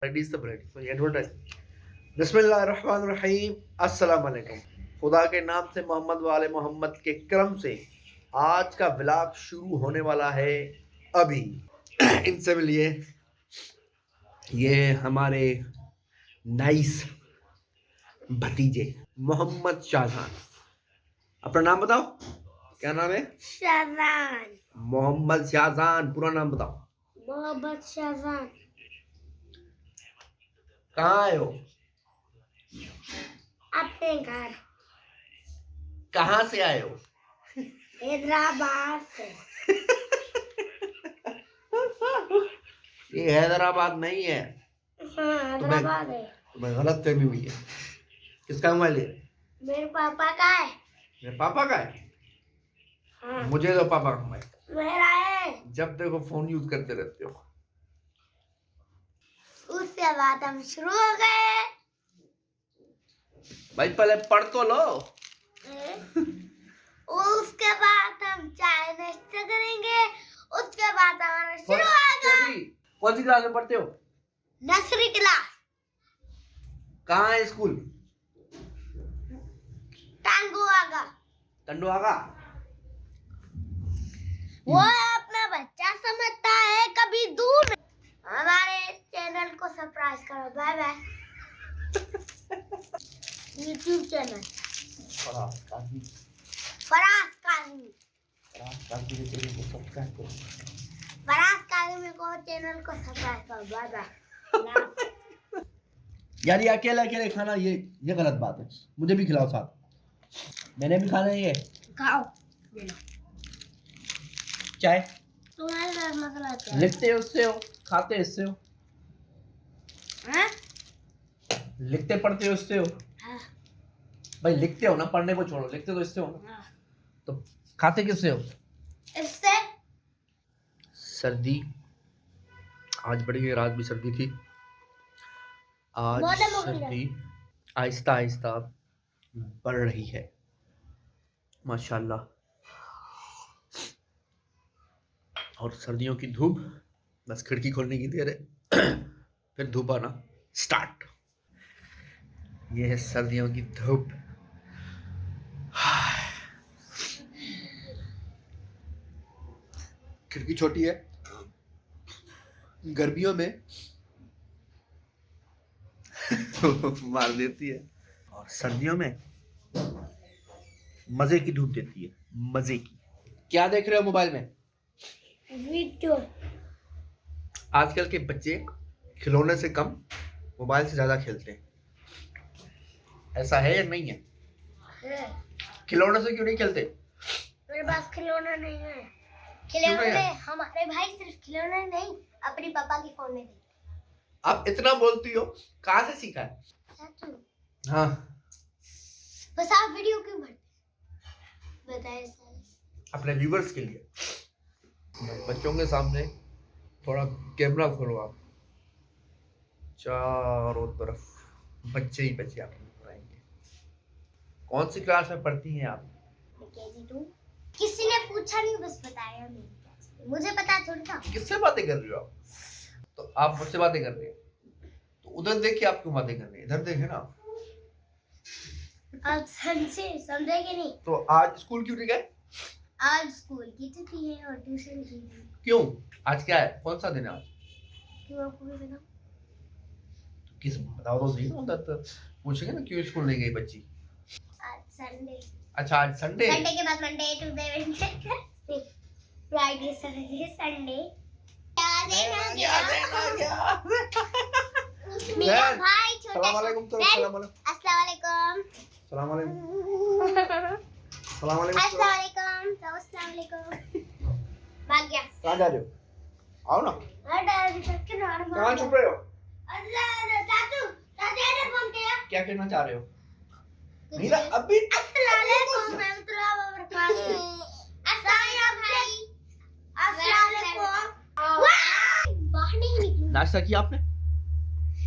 Ready सब ready advertise. बिस्मिल्लाहिर्रहमानिर्रहीम। अस्सलाम वालेकुम। खुदा के नाम से मोहम्मद वाले मोहम्मद के करम से आज का व्लॉग शुरू होने वाला है अभी। इनसे मिलिए, ये हमारे नाइस भतीजे मोहम्मद शाहजान। अपना नाम बताओ, क्या नाम है? शाहजान। मोहम्मद शाहजान। पूरा नाम बताओ। मोहम्मद शाहजान। कहाँ आए हो? अपने घर। कहाँ से आए हो? हैदराबाद से। ये हैदराबाद नहीं है। हाँ, हैदराबाद है। तुम्हें गलत फहमी हुई है। किसका मोबाइल है? मेरे पापा का है। मेरे पापा का है? हाँ। मुझे तो पापा का मोबाइल। मेरा है। जब देखो फोन यूज करते रहते हो। उसके बाद हम शुरू हो गए। भाई पहले पढ़ तो लो। उसके बाद हम चाय नाश्ता करेंगे। उसके बाद हमारा शुरू होगा। कौन सी क्लास में पढ़ते हो? Nursery class. कहाँ है स्कूल? टांगुआगा। टंडुआगा। वो अपना बच्चा समझता है, कभी दूर। हमारे चैनल को सब्सक्राइब करो। Bye bye. YouTube channel Faraz Kazmi को चैनल को सब्सक्राइब करो। Bye bye. यार ये अकेले अकेले खाना, ये गलत बात है। मुझे भी खिलाओ साथ। मैंने भी खाना है। ये खाओ। ये लो चाय। तुम्हारे साथ मसला क्या है? लिखते उससे हो, खाते इससे हो। हाँ? लिखते पढ़ते उससे हो। हाँ। भाई लिखते हो ना, पढ़ने को छोड़ो। लिखते तो इससे हो ना। हाँ। तो खाते किससे हो? इससे। सर्दी आज बढ़ी है, रात भी सर्दी थी। आज सर्दी आहिस्ता आहिस्ता बढ़ रही है माशाल्लाह। और सर्दियों की धूप, बस खिड़की खोलने की देर है फिर धूप आना स्टार्ट। ये है सर्दियों की धूप। खिड़की छोटी है, गर्मियों में मार देती है, और सर्दियों में मजे की धूप देती है। मजे की। क्या देख रहे हो मोबाइल में? वीडियो। आजकल के बच्चे खिलौने से कम मोबाइल से ज्यादा खेलते हैं। ऐसा है या नहीं है? खिलौने से क्यों नहीं खेलते? मेरे पास खिलौना नहीं है। क्यों नहीं खिलौने है? हमारे भाई सिर्फ खिलौने नहीं, अपने पापा के फोन में देखते। आप इतना बोलती हो, कहाँ से सीखा है? सच? हाँ। बस आप वीडियो क्यों बनाते? बताए सर। अपने व्यूवर्स के लिए। बच्चों के सामने थोड़ा कैमरा खोलो आप। चारों तरफ बच्चे ही बच्चे आपको नजर आएंगे। कौन सी क्लास में पढ़ती हैं आप? केजी 2। किसी ने पूछा नहीं, बस बताया मैंने। मुझे पता थोड़ी था। किससे बातें कर रही हो आप? तो आप मुझसे बातें कर रहे हैं, तो उधर देखिए आप क्यों बातें कर रहे हैं? इधर देखे ना। आप समझेंगे नहीं। तो आज स्कूल क्यों नहीं गए? आज स्कूल की छुट्टी है और ट्यूशन की भी। क्यों? आज क्या है? कौन सा दिन है आज? क्यों आपको भी पता? किस बताओ तो सही। उधर तो पूछेंगे ना क्यों स्कूल नहीं गई बच्ची। आज संडे। अच्छा आज संडे। संडे के बाद Monday, Tuesday, Wednesday, Friday, Saturday, Sunday. मेरा भाई छोटा। सलाम वालेकुम। तो सलाम वालेकुम। अस्सलाम वालेकुम। सलाम वालेकुम। सलाम वालेकुम। अस्सलाम वालेकुम। तो अस्सलाम वालेकुम। भाग गया। कहाँ जा रहे हो? आओ ना। कहाँ छुप रहे हो? चाचू, चाचा ने फोन किया। क्या कहना चाह रहे हो? नहीं ना अभी। अस्सलाम वालेकुम रहमतुल्लाहि व बरकातहू। अस्सलाम भाई। अस्सलाम वालेकुम। बाहर नहीं निकली। नाश्ता किया आपने?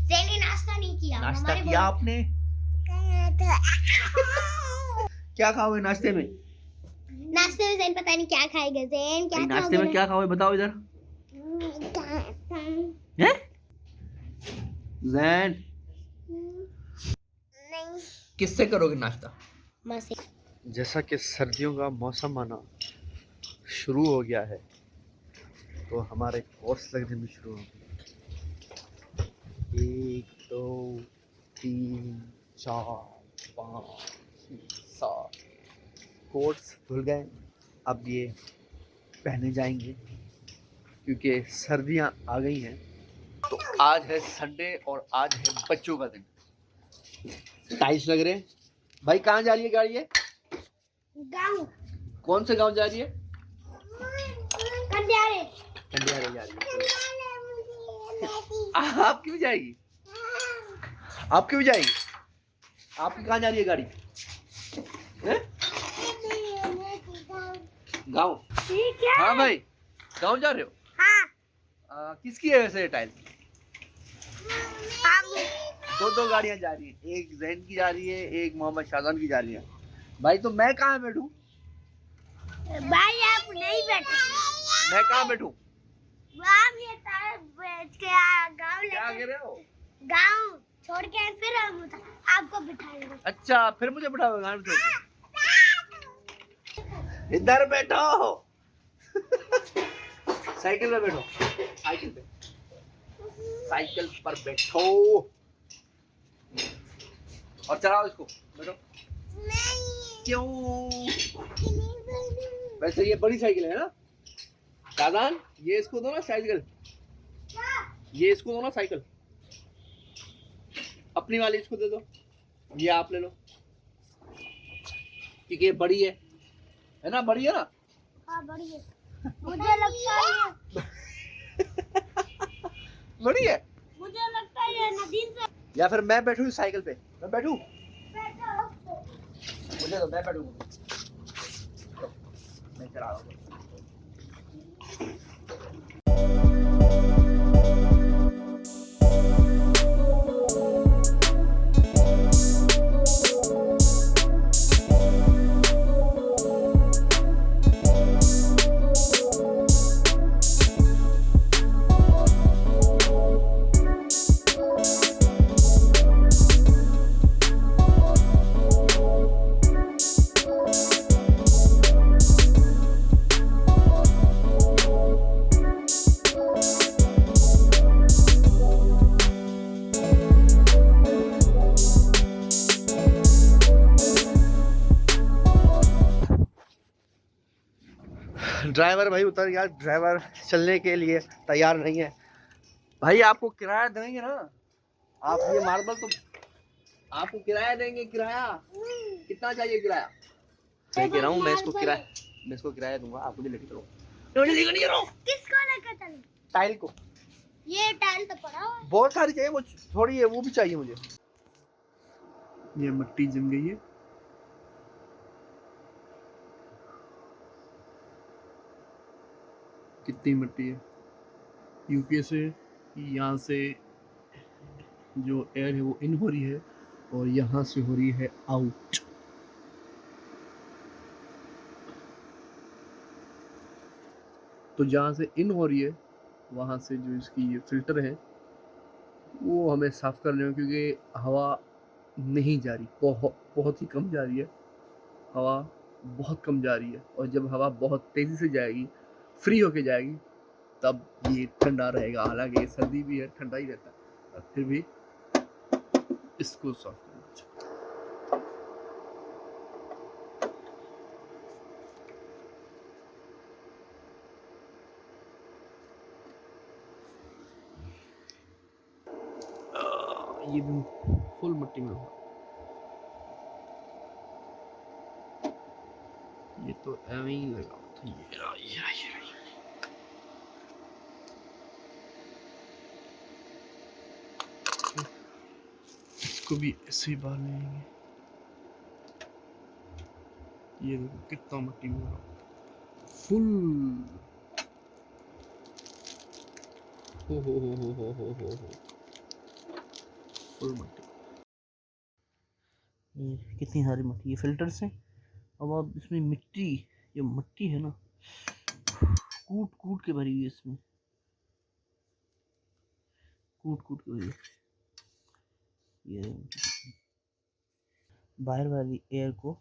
ज़ैन ने नाश्ता नहीं किया। नाश्ता किया आपने? क्या खाओगे नाश्ते में? नाश्ते में ज़ैन पता नहीं क्या खाएगा। ज़ैन क्या खाओगे? नाश्ते में क्या खाओगे बताओ इधर। हैं? जैन नहीं किससे करोगे नाश्ता? मसे जैसा कि सर्दियों का मौसम आना शुरू हो गया है तो हमारे कोर्स लगने में शुरू हो गए। 1 2 3 4 5 6 7 कोर्स धुल गए। अब ये पहने जाएंगे क्योंकि सर्दियां आ गई हैं। तो आज है संडे और आज है बच्चों का दिन। टाइल्स लग रहे हैं। भाई कहाँ जा रही है गाड़ी ये? गाँव कौन से गांव जा रही है? कंडियारे कंडियारे जा रही है। आपकी भी जाएगी? आपकी भी जाएगी? आपकी कहाँ जा रही है गाड़ी? गाँव? ठीक है। हाँ भाई गाँव जा रहे हो? हाँ किसकी है वैसे टाइल? हम दो गाड़ियां जा रही हैं, एक जैन की जा रही है, एक मोहम्मद शाहजान की जा रही है। भाई तो मैं कहाँ बैठूं? भाई आप नहीं बैठे। मैं कहाँ बैठूं? आप ये टायर बेच के गाँव क्या लेके कह रहे हो? गाँव छोड़ के फिर हम आपको बिठाएंगे। अच्छा फिर मुझे बैठाओ गाड़ी में छोड़ के। इधर बैठो। साइकिल पे बैठो। साइकिल पे। साइकिल पर बैठो और चलाओ इसको। बैठो। नहीं क्यों? वैसे ये बड़ी साइकिल है ना शाहजान, ये इसको दो ना साइकिल। ये इसको दो ना साइकिल। अपनी वाली इसको दे दो, ये आप ले लो क्योंकि ये बड़ी है ना? बड़ी है ना? हाँ बड़ी है। मुझे लगता है बड़ी है। मुझे लगता है ये नदीम से या फिर मैं बैठूं इस साइकिल पे? मैं बैठूं? बैठो। मुझे तो मैं बैठूं। मैं चला रहा हूँ। ड्राइवर भाई उतर गया। ड्राइवर चलने के लिए तैयार नहीं है। भाई आपको किराया देंगे ना? आप ये मार्बल तो आपको किराया देंगे। किराया कितना चाहिए? किराया मैं कह रहा हूँ, मैं इसको किराया दूंगा। आप मुझे लेके चलो। मुझे लेकर नहीं चलो। किसको लेकर चले? टाइल को। ये टाइल तो पड़ा हुआ है। बहुत सारी चाहिए, वो थोड़ी है, वो भी चाहिए मुझे। ये मिट्टी जम गई है। कितनी मिट्टी है? यूपी से यहाँ से जो एयर है वो इन हो रही है और यहाँ से हो रही है आउट। तो जहाँ से इन हो रही है वहाँ से जो इसकी ये फिल्टर है वो हमें साफ कर लेना, क्योंकि हवा नहीं जा रही, बहुत ही कम जा रही है। हवा बहुत कम जा रही है और जब हवा बहुत तेज़ी से जाएगी, फ्री होके जाएगी, तब ये ठंडा रहेगा। हालांकि ये सर्दी भी है, ठंडा ही रहता है, और फिर भी इसको साफ करना चाहिए। ये भी फुल मिट्टी में हुआ। ये तो ऐਵੇਂ ही लगा था। ये इसको भी ऐसे ही बाहर लेंगे। ये देखो कितना मिट्टी में हुआ फुल। हो फुल मिट्टी। ये कितनी सारी मिट्टी, ये फिल्टर से। अब आप इसमें मिट्टी, ये मिट्टी है ना, कूट कूट के भरी हुई है इसमें, कूट कूट के भरी है। ये बाहर वाली एयर को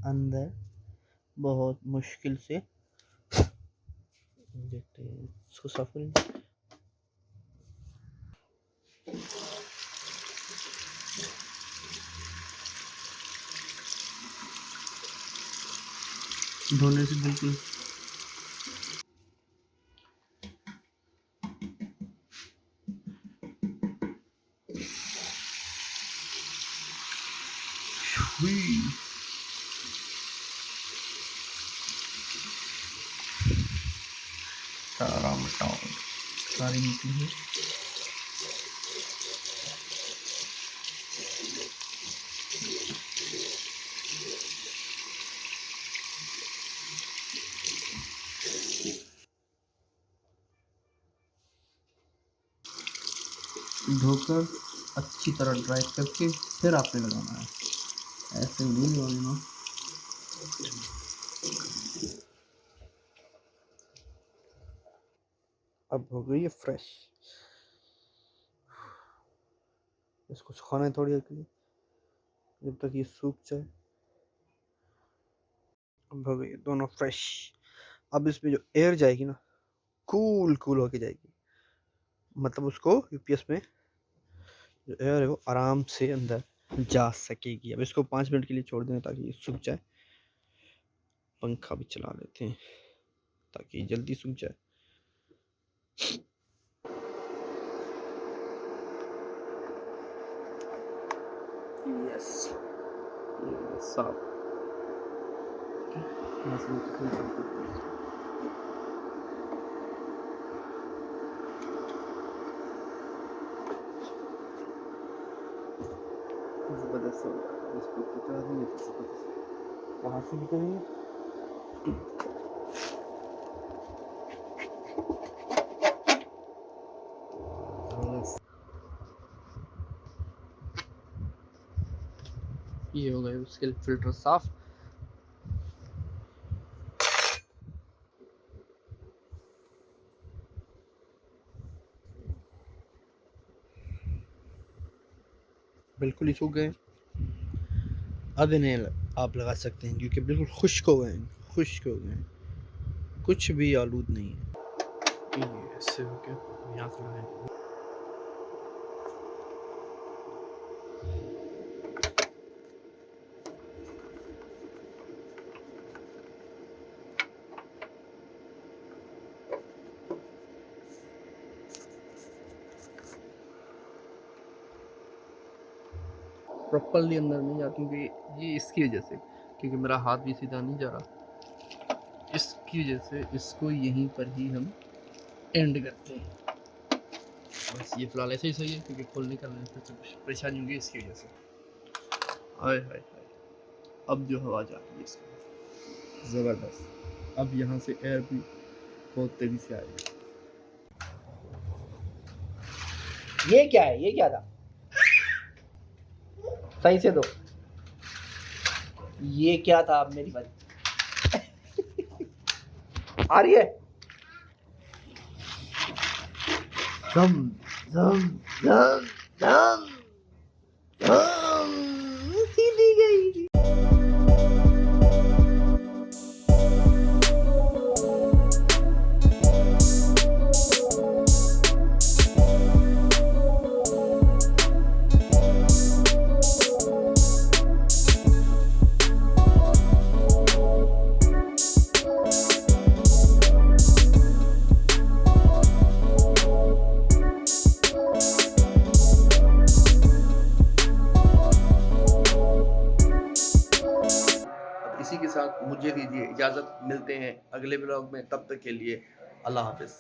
अंदर बहुत मुश्किल से देखते हैं, इसको साफ करेंगे। धोने से बिल्कुल सारा मिटाओ, सारी मिट्टी है। धोकर अच्छी तरह ड्राई करके फिर आपने लगाना है, ऐसे नहीं लगाना। अब हो गई है फ्रेश, इसको सुखाना है थोड़ी देर के लिए जब तक ये सूख जाए। अब हो गई दोनों फ्रेश। अब इसमें जो एयर जाएगी ना, कूल होके जाएगी, मतलब उसको यूपीएस में जो एयर है वो आराम से अंदर जा सकेगी। अब इसको 5 मिनट के लिए छोड़ दें ताकि ये सूख जाए। पंखा भी चला लेते हैं ताकि जल्दी सूख जाए। यस, ये साफ ज़बरदस्त हो गया। इसको कितना नहीं है, ज़बरदस्त कहाँ से भी करेंगे। ये हो गए उसके फिल्टर साफ। बिल्कुल ही सूख गए। अब इन्हें आप लगा सकते हैं क्योंकि बिल्कुल खुश्क हो गए, कुछ भी आलूद नहीं है। ये ऐसे हो गया, यहाँ से लगाएंगे। प्रॉपरली अंदर नहीं जाती क्योंकि ये इसकी वजह से, क्योंकि मेरा हाथ भी सीधा नहीं जा रहा, इसकी वजह से इसको यहीं पर ही हम एंड करते हैं। बस ये फ़िलहाल ऐसे ही सही है क्योंकि खोलने करने में कुछ परेशानी होगी इसकी वजह से। हाय हाय हाय, अब जो हवा जा रही है इसकी ज़बरदस्त। अब यहाँ से एयर भी बहुत तेज़ी से आएगी। ये क्या है, ये क्या था, सही से दो। ये क्या था अब मेरी बात आ रही है। दम दम दम दम दम सीधी गई। इसी के साथ मुझे दीजिए इजाज़त, मिलते हैं अगले ब्लॉग में, तब तक के लिए अल्लाह हाफ़िज़।